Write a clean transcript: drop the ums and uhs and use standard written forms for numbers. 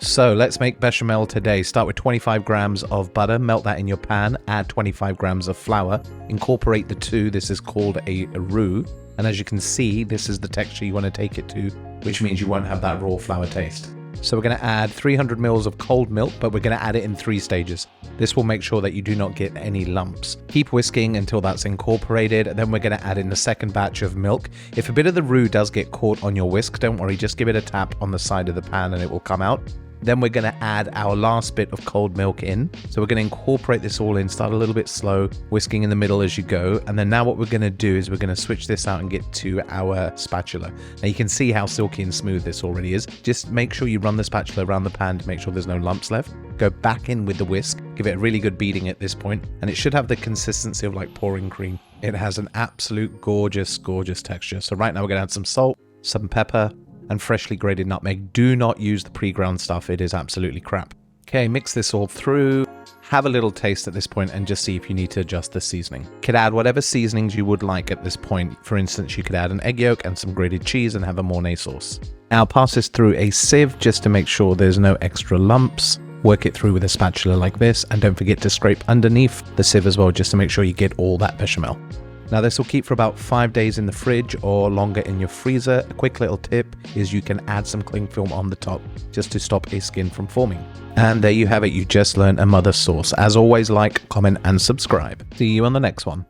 So let's make bechamel today. Start with 25 grams of butter, melt that in your pan, add 25 grams of flour, incorporate the two. This is called a roux. And as you can see, this is the texture you want to take it to, which means you won't have that raw flour taste. So we're going to add 300 mils of cold milk, but we're going to add it in 3 stages. This will make sure that you do not get any lumps. Keep whisking until that's incorporated. Then we're going to add in the second batch of milk. If a bit of the roux does get caught on your whisk, don't worry, just give it a tap on the side of the pan and it will come out. Then we're going to add our last bit of cold milk in. So we're going to incorporate this all in, start a little bit slow, whisking in the middle as you go. And then now what we're going to do is we're going to switch this out and get to our spatula. Now you can see how silky and smooth this already is. Just make sure you run the spatula around the pan to make sure there's no lumps left. Go back in with the whisk, give it a really good beating at this point, and it should have the consistency of like pouring cream. It has an absolute gorgeous, gorgeous texture. So right now we're going to add some salt, some pepper, and freshly grated nutmeg. Do not use the pre-ground stuff. It is absolutely crap. Okay, mix this all through. Have a little taste at this point and just see if you need to adjust the seasoning. You could add whatever seasonings you would like at this point. For instance, you could add an egg yolk and some grated cheese and have a Mornay sauce. Now pass this through a sieve just to make sure there's no extra lumps. Work it through with a spatula like this, and don't forget to scrape underneath the sieve as well, just to make sure you get all that bechamel. Now this will keep for about 5 days in the fridge or longer in your freezer. A quick little tip is you can add some cling film on the top just to stop a skin from forming. And there you have it, you just learned a mother sauce. As always, like, comment and subscribe. See you on the next one.